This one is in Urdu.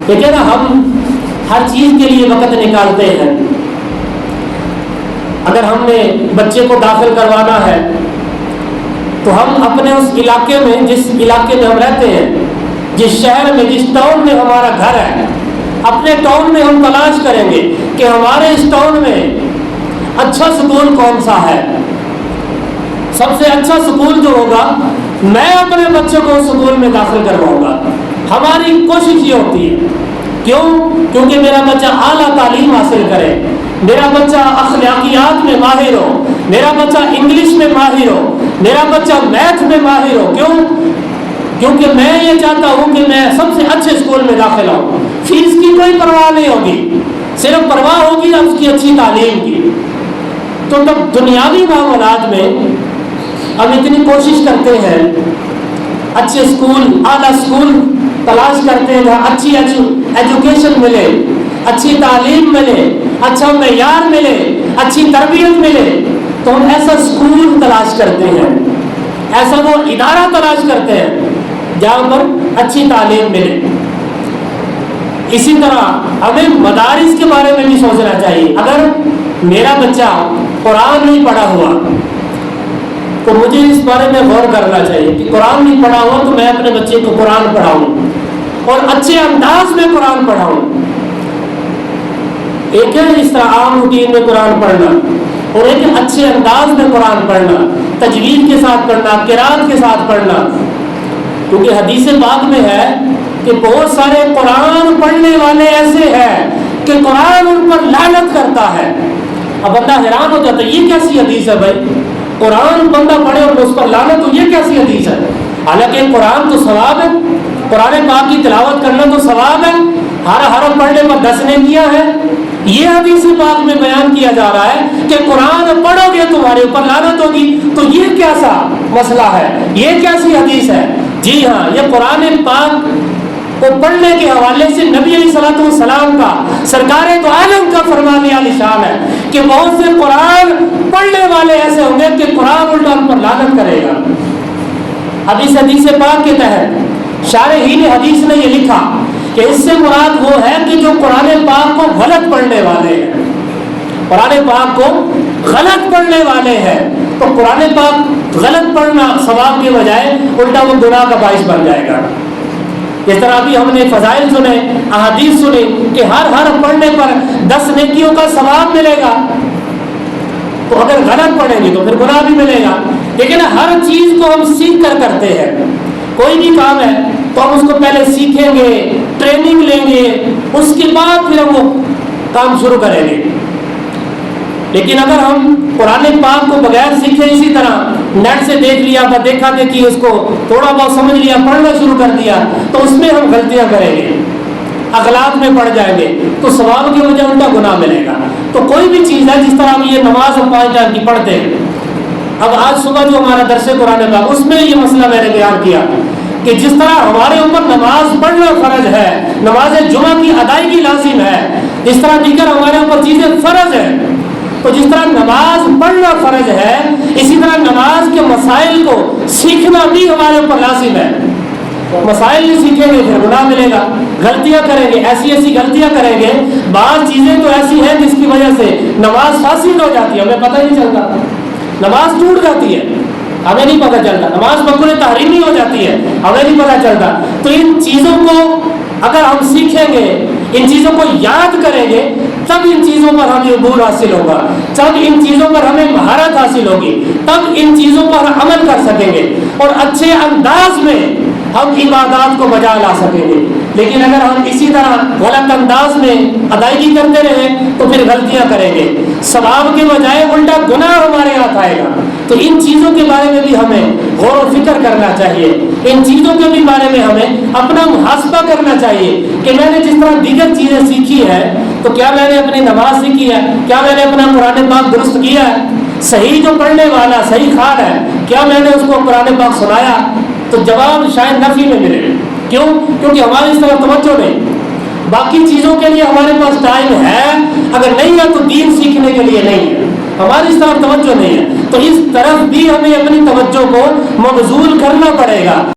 دیکھیں نا، ہم ہر چیز کے لیے وقت نکالتے ہیں. اگر ہم نے بچے کو داخل کروانا ہے تو ہم اپنے اس علاقے میں، جس علاقے میں ہم رہتے ہیں، جس شہر میں، جس ٹاؤن میں ہمارا گھر ہے، اپنے ٹاؤن میں ہم تلاش کریں گے کہ ہمارے اس ٹاؤن میں اچھا سکول کون سا ہے. سب سے اچھا سکول جو ہوگا، میں اپنے بچوں کو سکول میں داخل کرواؤں گا. ہماری کوشش یہ ہوتی ہے. کیوں؟ کیونکہ میرا بچہ اعلیٰ تعلیم حاصل کرے، میرا بچہ اخلاقیات میں ماہر ہو، میرا بچہ انگلش میں ماہر ہو، میرا بچہ میتھ میں ماہر ہو. کیوں؟ کیونکہ میں یہ چاہتا ہوں کہ میں سب سے اچھے اسکول میں داخل ہوں. فیس کی کوئی پرواہ نہیں ہوگی، صرف پرواہ ہوگی اس کی اچھی تعلیم کی. تو تب دنیاوی معاملات میں ہم اتنی کوشش کرتے ہیں، اچھے اسکول، اعلیٰ اسکول تلاش کرتے ہیں جہاں اچھی ایجوکیشن ملے، اچھی تعلیم ملے، اچھا معیار ملے، اچھی تربیت ملے. تو ہم ایسا اسکول تلاش کرتے ہیں، ایسا وہ ادارہ تلاش کرتے ہیں جہاں پر اچھی تعلیم ملے. اسی طرح ہمیں مدارس کے بارے میں بھی سوچنا چاہیے. اگر میرا بچہ قرآن نہیں پڑھا ہوا تو مجھے اس بارے میں غور کرنا چاہیے کہ قرآن نہیں پڑھا ہوا تو میں اپنے بچے کو قرآن پڑھاؤں اور اچھے انداز میں قرآن پڑھاؤں. ایک ہے اس طرح عام روٹین میں قرآن پڑھنا، اور ایک ہے اچھے انداز میں قرآن پڑھنا، تجوید کے ساتھ پڑھنا، قرات کے ساتھ پڑھنا. کیونکہ حدیث پاک میں ہے کہ بہت سارے قرآن پڑھنے والے ایسے ہیں کہ قرآن ان پر لعنت کرتا ہے. اب بندہ حیران ہو جاتا ہے، یہ کیسی حدیث ہے بھائی؟ قرآن بندہ پڑھے اور اس پر لعنت ہو، یہ کیسی حدیث ہے؟ حالانکہ قرآن تو ثواب ہے، قرآن پاک کی تلاوت کرنا تو ثواب ہے، ہر حرف پڑھنے پر 10 نیکیاں ہیں. یہ حدیث پاک میں بیان کیا جا رہا ہے کہ قرآن پڑھو گے تمہارے اوپر لعنت ہوگی. تو یہ کیسا مسئلہ ہے؟ یہ کیسی حدیث ہے؟ جی ہاں، یہ قرآن پاک کو پڑھنے کے حوالے سے نبی علیہ الصلوۃ والسلام کا، سرکار تو عالم کا فرمان عالی شان ہے کہ بہت سے قرآن پڑھنے والے ایسے ہوں گے کہ قرآن الٹا ان پر لعنت کرے گا. اب اس حدیث پاک کے تحت شارحین حدیث نے یہ لکھا کہ اس سے مراد وہ ہے کہ جو قرآن پاک کو غلط پڑھنے والے ہیں، قرآن پاک کو غلط پڑھنے والے ہیں. تو قرآن پاک غلط پڑھنا ثواب کے بجائے الٹا وہ گناہ کا باعث بن جائے گا. اس طرح بھی ہم نے فضائل سنے، احادیث سنے کہ ہر حرف پڑھنے پر 10 نیکیوں کا ثواب ملے گا. تو اگر غلط پڑھیں گے تو پھر گناہ بھی ملے گا. لیکن ہر چیز کو ہم سیکھ کر کرتے ہیں. کوئی بھی کام ہے تو ہم اس کو پہلے سیکھیں گے، ٹریننگ لیں گے، اس کے بعد پھر ہم وہ کام شروع کریں گے. لیکن اگر ہم قرآن پاک کو بغیر سیکھے اسی طرح نیٹ سے دیکھ لیا، دیکھا دیکھی اس کو تھوڑا بہت سمجھ لیا، پڑھنا شروع کر دیا، تو اس میں ہم غلطیاں کریں گے، اغلاط میں پڑ جائیں گے، تو ثواب کی وجہ الٹا گناہ ملے گا. تو کوئی بھی چیز ہے، جس طرح ہم یہ نماز ہم 5 ٹائم کی پڑھتے ہیں. اب آج صبح جو ہمارا درس قرآن پاک، اس میں یہ مسئلہ میں نے بیان کیا کہ جس طرح ہمارے اوپر نماز پڑھنا فرض ہے، نماز جمعہ کی ادائیگی لازم ہے، اس طرح دیگر ہمارے اوپر چیزیں فرض ہیں. تو جس طرح نماز پڑھنا فرض ہے، اسی طرح نماز کے مسائل کو سیکھنا بھی ہمارے اوپر لازم ہے. مسائل نہیں سیکھیں گے پھر گناہ ملے گا. غلطیاں کریں گے، ایسی غلطیاں کریں گے. بعض چیزیں تو ایسی ہیں جس کی وجہ سے نماز فاسد ہو جاتی ہے، ہمیں پتہ ہی نہیں چلتا، نماز ٹوٹ جاتی ہے، ہمیں نہیں پتہ چلتا. نماز مکروہ تحریمی ہو جاتی ہے، ہمیں نہیں پتہ چلتا. تو ان چیزوں کو اگر ہم سیکھیں گے، ان چیزوں کو یاد کریں گے، تب ان چیزوں پر ہمیں عبور حاصل ہوگا، تب ان چیزوں پر ہمیں مہارت حاصل ہوگی، تب ان چیزوں پر عمل کر سکیں گے اور اچھے انداز میں ہم عبادات کو بجا لا سکیں گے. لیکن اگر ہم اسی طرح غلط انداز میں ادائیگی کرتے رہیں تو پھر غلطیاں کریں گے، ثواب کے بجائے الٹا گناہ ہمارے ہاتھ آئے گا. تو ان چیزوں کے بارے میں بھی ہمیں غور و فکر کرنا چاہیے. ان چیزوں کے بھی بارے میں ہمیں اپنا محاسبہ کرنا چاہیے کہ میں نے جس طرح دیگر چیزیں سیکھی ہے، تو کیا میں نے اپنی نماز سیکھی ہے، کیا میں نے اپنا قرآن پاک درست کیا ہے، صحیح جو پڑھنے والا صحیح خان ہے، کیا میں نے اس کو قرآن پاک سنایا؟ تو جواب شاید نفی میں ملے. کیوں؟ کیونکہ ہماری اس طرح توجہ نہیں. باقی چیزوں کے لیے ہمارے پاس ٹائم ہے، اگر نہیں ہے تو دین سیکھنے کے لیے نہیں ہے، ہماری اس طرف توجہ نہیں ہے. تو اس طرف بھی ہمیں اپنی توجہ کو مبذول کرنا پڑے گا.